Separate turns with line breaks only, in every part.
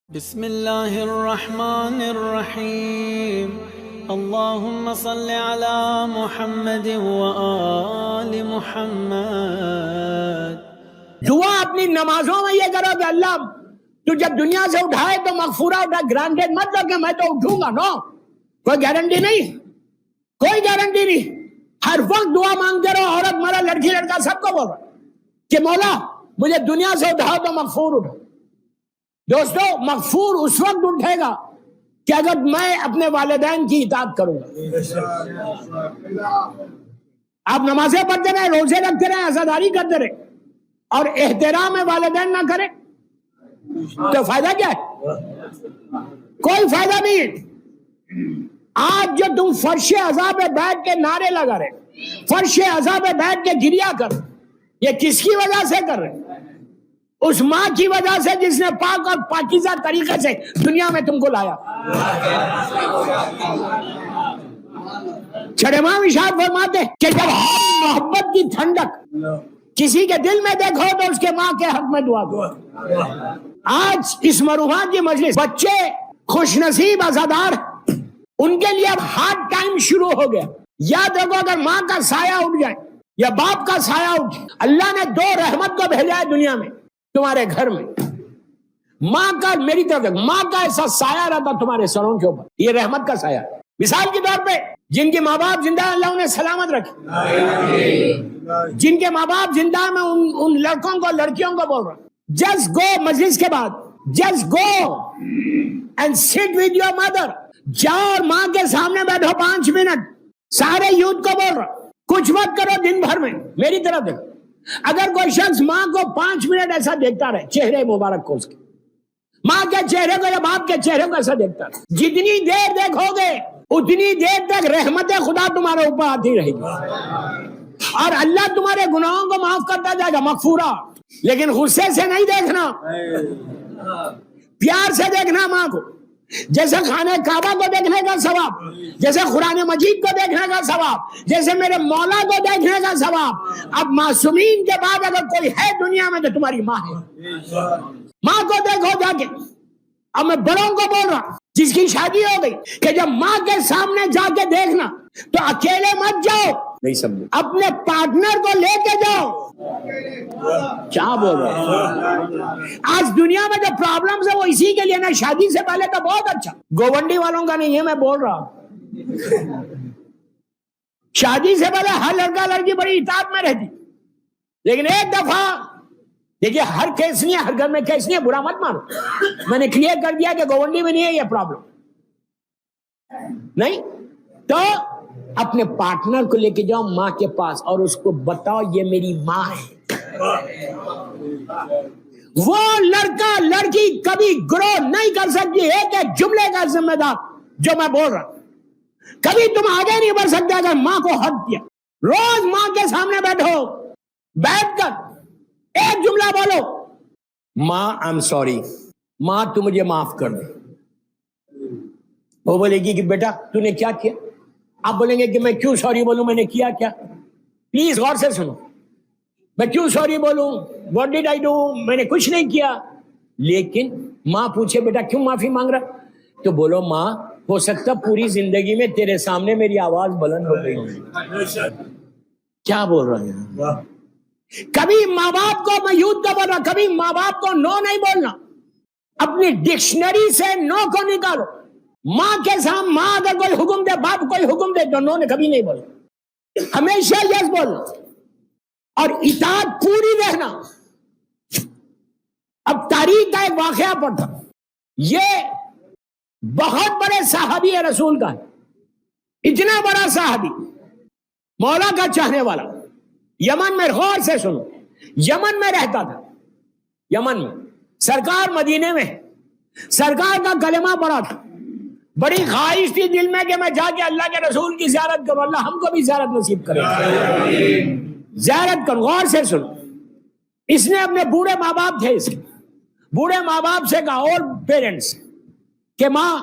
بسم اللہ الرحمن الرحیم اللہم صل علی محمد وآل محمد۔
دعا اپنی نمازوں میں یہ کرو کہ اللہ تو جب دنیا سے اٹھائے تو مغفورہ اٹھا، گرانٹیڈ مت لو کہ میں تو اٹھوں گا، نو، کوئی گارنٹی نہیں، کوئی گارنٹی نہیں۔ ہر وقت دعا مانگتے رہو، عورت مرد لڑکی لڑکا سب کو بول رہا کہ مولا مجھے دنیا سے اٹھاؤ تو مغفور اٹھو۔ دوستو مغفور اس وقت اٹھے گا کہ اگر میں اپنے والدین کی اطاعت کروں گا۔ آپ نمازیں پڑھتے رہے، روزے رکھتے رہے، عزاداری کرتے رہے اور احترام والدین نہ کریں تو فائدہ کیا ہے؟ کوئی فائدہ نہیں ہے۔ آج جو تم فرش عزا پہ بیٹھ کے نعرے لگا رہے، فرش عزا پہ بیٹھ کے گریا کر، یہ کس کی وجہ سے کر رہے؟ اس ماں کی وجہ سے جس نے پاک اور پاکیزہ طریقے سے دنیا میں تم کو لایا۔ چھڑے امام ارشاد فرماتے کہ جب محبت کی ٹھنڈک کسی کے دل میں دیکھو تو اس کے ماں کے حق میں دعا دو۔ آج اس مروحات کی مجلس، بچے خوش نصیب عزادار، ان کے لیے اب ہارڈ ٹائم شروع ہو گیا۔ یاد رکھو اگر ماں کا سایہ اٹھ جائے یا باپ کا سایہ اٹھ جائے، اللہ نے دو رحمت کو بھیجا ہے دنیا میں تمہارے گھر میں۔ ماں کا، میری طرف دیکھ، ماں کا ایسا سایہ رہتا تمہارے سروں کے اوپر، یہ رحمت کا سایہ۔ مثال کے طور پہ جن کے ماں باپ زندہ، اللہ انہیں سلامت رکھے۔ جن کے ماں باپ زندہ میں ان لڑکوں کو، لڑکیوں کو بول رہا ہوں، جسٹ گو، مجلس کے بعد just go and sit with your mother, جاؤ اور ماں کے سامنے بیٹھو 5 منٹ۔ سارے یوتھ کو بول رہا ہوں کچھ مت کرو دن بھر میں، میری طرف دیکھو۔ اگر کوئی شخص ماں کو 5 منٹ ایسا دیکھتا رہے، چہرے مبارک کو، اس کے ماں کے چہرے کو یا باپ کے چہرے کو ایسا دیکھتا رہے، جتنی دیر دیکھو گے اتنی دیر تک رحمت خدا تمہارے اوپر آتی رہے گی اور اللہ تمہارے گناہوں کو معاف کرتا جائے گا، مغفورہ۔ لیکن غصے سے نہیں دیکھنا، پیار سے دیکھنا ماں کو، جیسے خانہ کعبہ کو دیکھنے کا ثواب، جیسے قرآن مجید کو دیکھنے کا ثواب، جیسے میرے مولا کو دیکھنے کا ثواب۔ اب معصومین کے بعد اگر کوئی ہے دنیا میں تو تمہاری ماں ہے۔ ماں کو دیکھو جا کے۔ اب میں بڑوں کو بول رہا ہوں جس کی شادی ہو گئی کہ جب ماں کے سامنے جا کے دیکھنا تو اکیلے مت جاؤ، نہیں سمجھے، اپنے پارٹنر کو لے کے جاؤ۔ کیا بول رہے ہیں؟ آج دنیا میں جو پرابلمز ہے وہ اسی کے لیے نا، شادی سے پہلے تو بہت اچھا، گوونڈی والوں کا نہیں ہے میں بول رہا ہوں۔ شادی سے پہلے ہر لڑکا لڑکی بڑی اطاعت میں رہتی، لیکن ایک دفعہ دیکھیے، ہر کیس نہیں ہے، ہر گھر میں کیس نہیں ہے، برا مت مانو، میں نے کلیئر کر دیا کہ گوونڈی میں نہیں ہے یہ پرابلم، نہیں تو اپنے پارٹنر کو لے کے جاؤ ماں کے پاس اور اس کو بتاؤ یہ میری ماں ہے۔ وہ لڑکا لڑکی کبھی گرو نہیں کر سکتی ایک ایک جملے کا ذمہ دار جو میں بول رہا ہوں۔ کبھی تم آگے نہیں بڑھ سکتے اگر ماں کو حق دیا۔ روز ماں کے سامنے بیٹھو، بیٹھ کر ایک جملہ بولو، ماں آئی ایم سوری، ماں تو مجھے معاف کر دے۔ وہ بولے گی کہ بیٹا تو نے کیا کیا؟ آپ بولیں گے کہ میں کیوں سوری بولوں، میں نے کیا کیا؟ پلیز غور سے سنو، میں کیوں سوری بولوں؟ What did I do? میں نے کچھ نہیں کیا۔ لیکن ماں پوچھے بیٹا کیوں معافی مانگ رہا، تو بولو ماں ہو سکتا پوری زندگی میں تیرے سامنے میری آواز بلند ہو گئی۔ کیا بول رہے ہیں؟ کبھی ماں باپ کو، میں یوتھ کا بول رہا، کبھی ماں باپ کو نو نہیں بولنا، اپنی ڈکشنری سے نو کو نکالو۔ ماں کے سامنے ماں اگر کوئی حکم دے، باپ کوئی حکم دے تو نو نے کبھی نہیں بولنا، ہمیشہ یس بولنا اور اطاعت پوری رہنا۔ اب تاریخ کا ایک واقعہ پڑھتا، یہ بہت بڑے صحابی رسول کا ہے، اتنا بڑا صحابی، مولا کا چاہنے والا، یمن میں، غور سے سنو، یمن میں رہتا تھا، یمن میں، سرکار مدینے میں، سرکار کا کلمہ پڑا تھا، بڑی خواہش تھی دل میں کہ میں جا کے اللہ کے رسول کی زیارت کروں، اللہ ہم کو بھی زیارت نصیب کرے، زیارت کروں۔ غور سے سنو، اس نے اپنے بوڑھے ماں باپ تھے، اس کے بوڑھے ماں باپ سے کہا، اور پیرنٹس، کہ ماں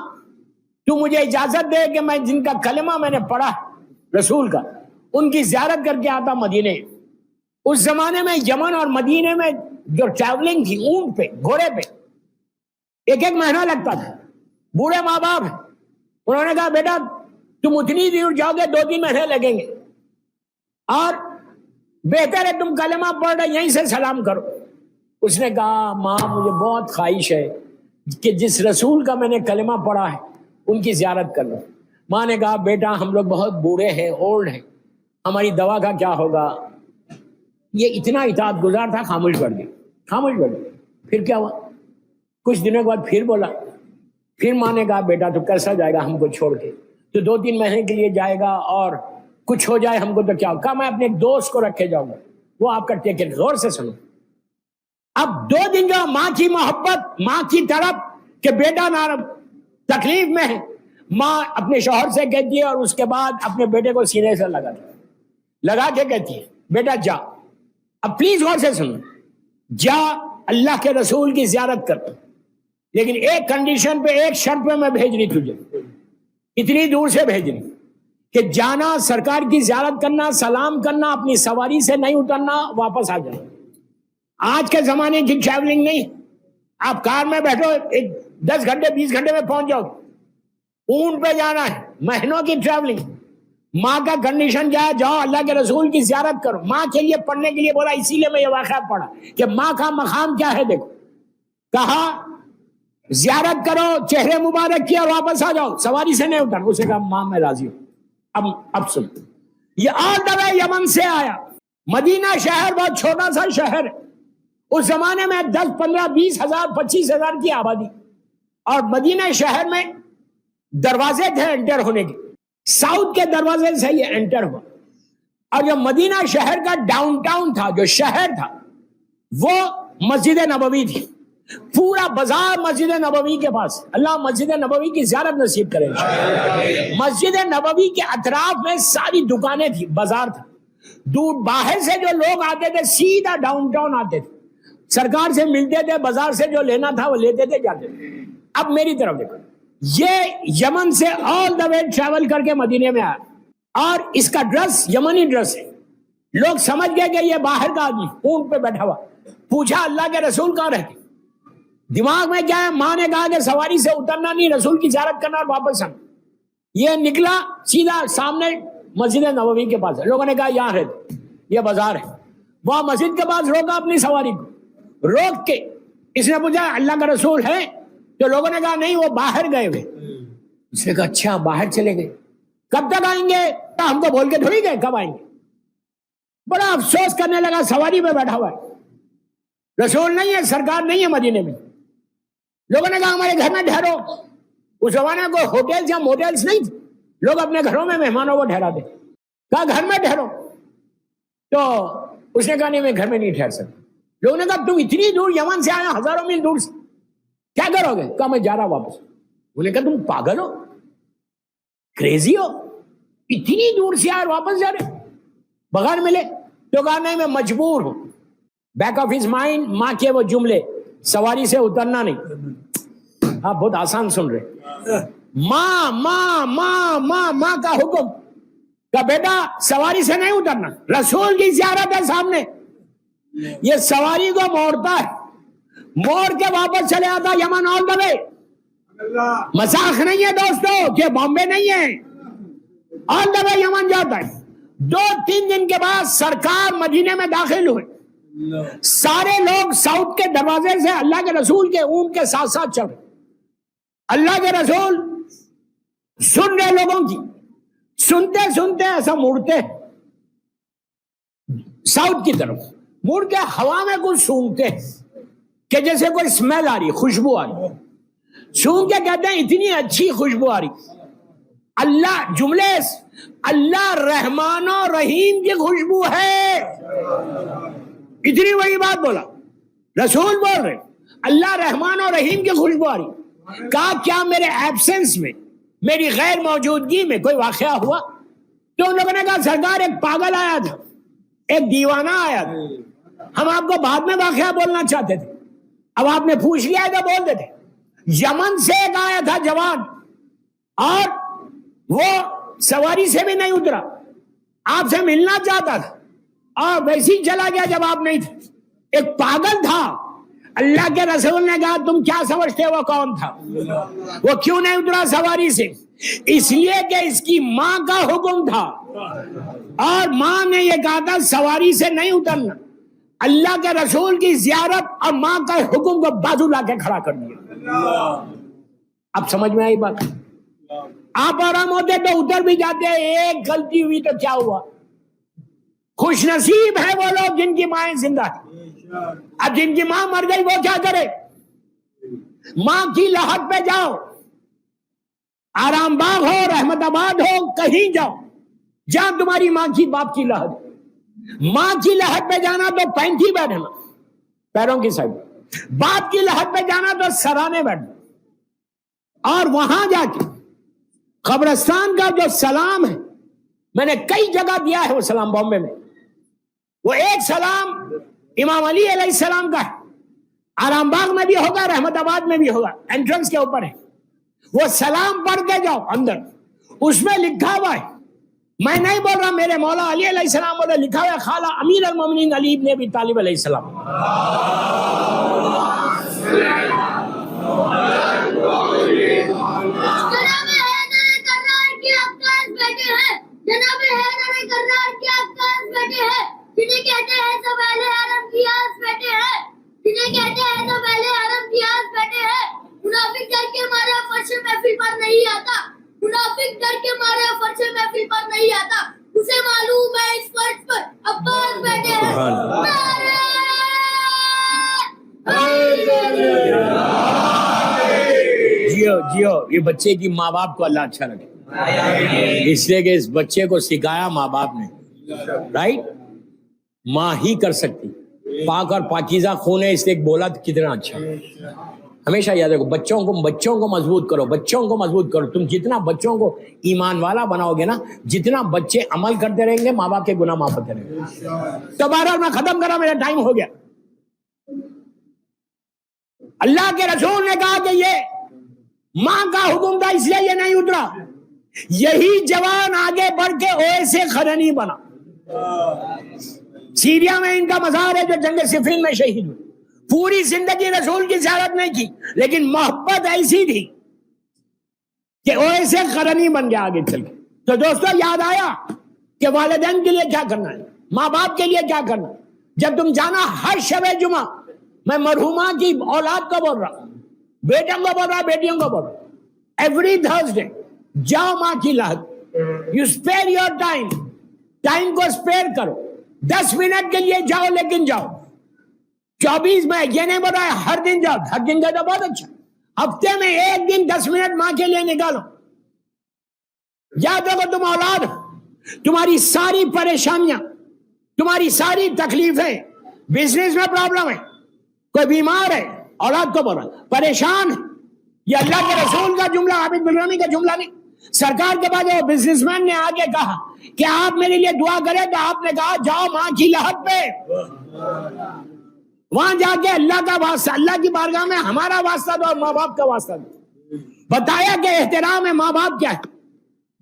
تو مجھے اجازت دے کہ میں جن کا کلمہ میں نے پڑھا رسول کا ان کی زیارت کر کے آتا مدینے۔ اس زمانے میں یمن اور مدینے میں جو ٹریولنگ تھی اونٹ پہ، گھوڑے پہ، ایک مہینہ لگتا تھا. بوڑھے ماں باپ ہیں, انہوں نے کہا بیٹا تم اتنی دور جاؤ گے 2-3 مہینے لگیں گے, اور بہتر ہے تم کلمہ پڑھ رہے یہیں سے سلام کرو. اس نے کہا ماں مجھے بہت خواہش ہے کہ جس رسول کا میں نے کلمہ پڑھا ہے ان کی زیارت کر لوں. ماں نے کہا بیٹا ہم لوگ بہت بوڑھے ہیں, اولڈ ہیں, ہماری دوا کا کیا ہوگا. یہ اتنا اطاعت گزار تھا, خاموش کر دی. پھر کیا ہوا, کچھ دنوں کے بعد پھر بولا. پھر ماں نے کہا بیٹا تو کیسا جائے گا ہم کو چھوڑ کے, تو 2-3 مہینے کے لیے جائے گا اور کچھ ہو جائے ہم کو تو کیا ہوگا. میں اپنے ایک دوست کو رکھے جاؤں گا, وہ آپ کا ٹیکٹ. غور سے سنو. اب 2 دن جو ماں کی محبت, ماں کی طرف کہ بیٹا نہ تکلیف میں ہے, ماں اپنے شوہر سے کہتی ہے اور اس کے بعد اپنے بیٹے کو سینے سے لگا کے کہتی ہے بیٹا جا. اب پلیز غور سے سنو, جا اللہ کے رسول کی زیارت کر, لیکن ایک کنڈیشن پہ, ایک شرط پہ میں بھیج رہی تجھے, اتنی دور سے بھیج رہی کہ جانا, سرکار کی زیارت کرنا, سلام کرنا, اپنی سواری سے نہیں اترنا, واپس آ جانا. آج کے زمانے کی ٹریولنگ نہیں, آپ کار میں بیٹھو 10 گھنٹے 20 گھنٹے میں پہنچ جاؤ. اونٹ پہ جانا ہے, مہینوں کی ٹریولنگ. ماں کا کنڈیشن کیا ہے, جاؤ اللہ کے رسول کی زیارت کرو. ماں کے لیے پڑھنے کے لیے بولا, اسی لیے میں یہ واقعہ پڑھا کہ ماں کا مقام کیا ہے. دیکھو کہا زیارت کرو, چہرے مبارک کیا, واپس آ جاؤ, سواری سے نہیں اتر. اسے کہا ماں میں راضی ہوں. اب سن, یہ آل دا وے یمن سے آیا. مدینہ شہر بہت چھوٹا سا شہر ہے. اس زمانے میں 10, 15, 20 ہزار 25 ہزار کی آبادی, اور مدینہ شہر میں دروازے تھے انٹر ہونے کے. ساؤتھ کے دروازے سے یہ انٹر ہوا, اور جو مدینہ شہر کا ڈاؤن ٹاؤن تھا, جو شہر تھا, وہ مسجد نبوی تھی. پورا بازار مسجد نبوی کے پاس. اللہ مسجد نبوی کی زیارت نصیب کرے. مسجد نبوی کے اطراف میں ساری دکانیں تھی, بازار تھا. دور باہر سے جو لوگ آتے تھے سیدھا ڈاؤن ٹاؤن آتے تھے, سرکار سے ملتے تھے, بازار سے جو لینا تھا وہ لیتے تھے, جاتے تھے. اب میری طرف دیکھو, یہ یمن سے آل دا وے ٹریول کر کے مدینے میں آیا, اور اس کا ڈریس یمنی ڈریس ہے. لوگ سمجھ گئے کہ یہ باہر کا آدمی, اونٹ پہ بیٹھا ہوا. پوچھا اللہ کے رسول کہاں رہتے. دماغ میں کیا ہے, ماں نے کہا کہ سواری سے اترنا نہیں, رسول کی زیارت کرنا اور واپس آنا. یہ نکلا سیدھا سامنے مسجد نبوی کے پاس. لوگوں نے کہا یہاں رہتے, یہ بازار ہے. وہاں مسجد کے پاس روکا اپنی سواری کو, روک کے اس نے پوچھا اللہ کا رسول ہے, تو لوگوں نے کہا نہیں وہ باہر گئے ہوئے. اس نے کہا اچھا باہر چلے گئے, کب تک آئیں گے, ہم کو بول کے تھوڑی گئے کب آئیں گے. بڑا افسوس کرنے لگا, سواری پہ بیٹھا ہوا ہے, رسول نہیں ہے, سرکار نہیں ہے مدینے میں. لوگوں نے کہا ہمارے گھر میں ٹھہرو. اس زمانے میں کوئی ہوٹلز یا موٹلز نہیں تھے, لوگ اپنے گھروں میں مہمانوں کو ٹھہراتے. کہا گھر میں ٹھہرو. تو اس نے کہا نہیں میں گھر میں نہیں ٹھہر سکتا. لوگوں نے کہا تم اتنی دور یمن سے آیا, ہزاروں میل دور سے, کیا کرو گے. کہا میں جا رہا واپس. انہوں نے کہا تم پاگل ہو, کریزی ہو, اتنی دور سے آئے واپس جا رہے بغیر ملے. تو کہا نہیں میں مجبور ہوں. بیک آف ہز مائنڈ ماں کے وہ جملے, سواری سے اترنا نہیں. آپ بہت آسان سن رہے. ماں ماں ماں ماں ماں کا حکم کہ بیٹا سواری سے نہیں اترنا, رسول کی زیارت ہے سامنے. یہ سواری کو موڑتا ہے, موڑ کے واپس چلے آتا یمن آل دا وے. مذاق نہیں ہے دوستو, کہ بامبے نہیں ہے, آل دا وے یمن جاتا ہے. 2-3 دن کے بعد سرکار مدینے میں داخل ہوئے. سارے لوگ ساؤتھ کے دروازے سے اللہ کے رسول کے اونٹ کے ساتھ ساتھ چل رہے. اللہ کے رسول سن رہے لوگوں کی, سنتے سنتے ایسا مڑتے ساؤتھ کی طرف, مڑ کے ہوا میں کچھ سونگتے کہ جیسے کوئی اسمیل آ رہی, خوشبو آ رہی. سونگ کے کہتے ہیں اتنی اچھی خوشبو آ رہی. اللہ جملے, اللہ رحمان و رحیم کی خوشبو ہے. اتنی بڑی بات بولا, رسول بول رہے اللہ رحمان و رحیم کی خوشبو آ رہی. کہا کیا میرے ایبسنس میں, میری غیر موجودگی میں کوئی واقعہ ہوا. تو ان لوگوں نے کہا سرکار ایک پاگل آیا تھا, ایک دیوانہ آیا تھا, ہم آپ کو بعد میں واقعہ بولنا چاہتے تھے, اب آپ نے پوچھ لیا تو بول دیتے. یمن سے ایک آیا تھا جوان, اور وہ سواری سے بھی نہیں اترا, آپ سے ملنا چاہتا تھا اور ویسے ہی چلا گیا جب آپ نہیں تھے. ایک پاگل تھا, اللہ کے رسول نے کہا تم کیا سمجھتے وہ کون تھا؟ وہ کیوں نہیں اترا سواری سے؟ اس لیے کہ اس کی ماں کا حکم تھا، اور ماں نے یہ کہا تھا سواری سے نہیں اترنا۔ اللہ کے رسول کی زیارت اور ماں کا حکم کو بازو لا کے کھڑا کر دیا۔ اب سمجھ میں آئی بات؟ آپ اور ہم ہوتے تو اتر بھی جاتے، ایک غلطی ہوئی تو کیا ہوا؟ خوش نصیب ہے وہ لوگ جن کی مائیں زندہ ہیں۔ اب جن کی ماں مر گئی وہ کیا کرے؟ ماں کی لحد پہ جاؤ، آرام باغ ہو، رحمت آباد ہو، کہیں جاؤ جہاں تمہاری ماں کی باپ کی لحد۔ ماں کی لحد پہ جانا تو پینٹھی بیٹھنا پیروں کی سائڈ، باپ کی لحد پہ جانا تو سرانے بیٹھنا، اور وہاں جا کے قبرستان کا جو سلام ہے، میں نے کئی جگہ دیا ہے وہ سلام بامبے میں، وہ ایک سلام امام علی علیہ السلام کا ہے، آرام باغ میں بھی ہوگا، رحمت آباد میں بھی ہوگا، انٹرنس کے اوپر ہے، وہ سلام پڑھ کے جاؤ اندر، اس میں لکھا ہوا ہے، میں نہیں بول رہا، میرے مولا علی علیہ السلام بولے، لکھا ہوا ہے خالہ امیر المومنین علی ابن ابی طالب علیہ السلام۔
جناب حیدر کرار کے عکاس بیٹے ہیں، جنہیں کہتے ہیں تو پہلے عالم کی آس بیٹے ہیں، جنہیں کہتے ہیں تو پہلے عالم کی آس بیٹے ہیں۔ منافق ڈر کے مارے فرش محفل پر نہیں آتا، منافق ڈر کے مارے فرش محفل پر نہیں آتا، اسے معلوم ہے اس فرش پر عباس بیٹے ہیں۔
جیو جیو، یہ بچے کی ماں باپ کو اللہ اچھا لگے، اس لیے کہ اس بچے کو سکھایا ماں باپ نے، رائٹ؟ ماں ہی کر سکتی، پاک اور پاکیزہ خون ہے، اس لیے بولا تو کتنا اچھا۔ ہمیشہ یاد رکھو، بچوں کو مضبوط کرو، بچوں کو مضبوط کرو۔ تم جتنا بچوں کو ایمان والا بناؤ گے نا، جتنا بچے عمل کرتے رہیں گے، ماں باپ کے گناہ معاف ہوتے رہیں گے۔ تو بہرحال میں ختم کرا، میرا ٹائم ہو گیا۔ اللہ کے رسول نے کہا کہ یہ ماں کا حکم تھا، اس لیے یہ نہیں اترا۔ یہی جوان آگے بڑھ کے اویس قرنی بنا، سیریا میں ان کا مزار ہے جو جنگ صفین میں شہید ہوئے۔ پوری زندگی رسول کی زیارت نہیں کی، لیکن محبت ایسی تھی کہ اویس قرنی بن گیا آگے چل کے۔ تو دوستو یاد آیا کہ والدین کے لیے کیا کرنا ہے، ماں باپ کے لیے کیا کرنا ہے۔ جب تم جانا ہر شب جمعہ، میں مرحومہ کی اولاد کو بول رہا ہوں، بیٹوں کو بول رہا، بیٹیوں کو بول رہا، ایوری تھرسڈے جاؤ ماں کی لحد، you spare your time, time کو اسپیئر کرو، 10 منٹ کے لیے جاؤ، لیکن جاؤ 24 میں، یہ نہیں بول رہا ہے ہر دن جاؤ، ہر دن کا تو بہت اچھا، ہفتے میں ایک دن 10 منٹ ماں کے لیے نکالو۔ یاد رکھو تم اولاد، تمہاری ساری پریشانیاں، تمہاری ساری تکلیفیں، بزنس میں پرابلم ہے، کوئی بیمار ہے، اولاد کو بول رہا پریشان ہے، یہ اللہ کے رسول کا جملہ، عابد بلرمی کا جملہ نہیں، سرکار کے بعد وہ بزنس مین نے آگے کہا کہ آپ میرے لیے دعا کریں، تو آپ نے کہا جاؤ ماں کی لحد پہ، وہاں جا کے اللہ کا واسطہ، اللہ کی بارگاہ میں ہمارا واسطہ دو اور ماں باپ کا واسطہ دو۔ بتایا کہ احترام ہے ماں باپ کیا ہے،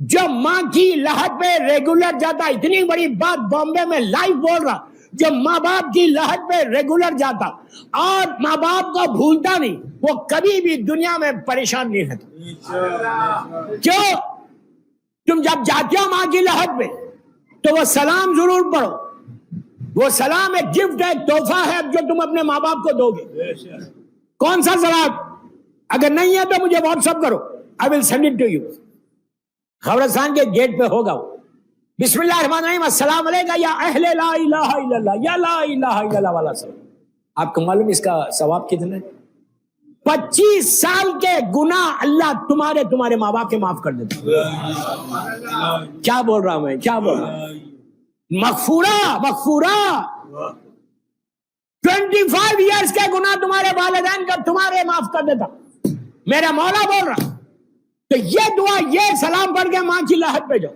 جو ماں کی لحد پہ ریگولر جاتا، اتنی بڑی بات بامبے میں لائیو بول رہا، جو ماں باپ کی لحد پہ ریگولر جاتا اور ماں باپ کو بھولتا نہیں، وہ کبھی بھی دنیا میں پریشان نہیں رہتا۔ کیوں؟ تم جب جاتے ہو ماں کی لحد پہ تو وہ سلام ضرور پڑھو، وہ سلام ایک گفٹ ہے، ایک تحفہ ہے جو تم اپنے ماں باپ کو دو گے۔ کون سا سلام؟ اگر نہیں ہے تو مجھے واٹس ایپ کرو، I will send it to you۔ قبرستان کے گیٹ پہ ہوگا وہ، بسم اللہ الرحمن الرحیم، السلام علیکم یا اہل لا الہ الا اللہ، یا لا الہ الا اللہ والا سلام۔ آپ کو معلوم اس کا ثواب کتنا ہے؟ 25 سال کے گناہ اللہ تمہارے ماں باپ کے معاف کر دیتا۔ کیا بول رہا ہوں میں، کیا بول رہا ہوں؟ مغفورہ 25 ایئرس کے گناہ تمہارے والدین کا تمہارے معاف کر دیتا، میرا مولا بول رہا۔ تو یہ دعا، یہ سلام پڑھ کے ماں کی لحد پہ جاؤ۔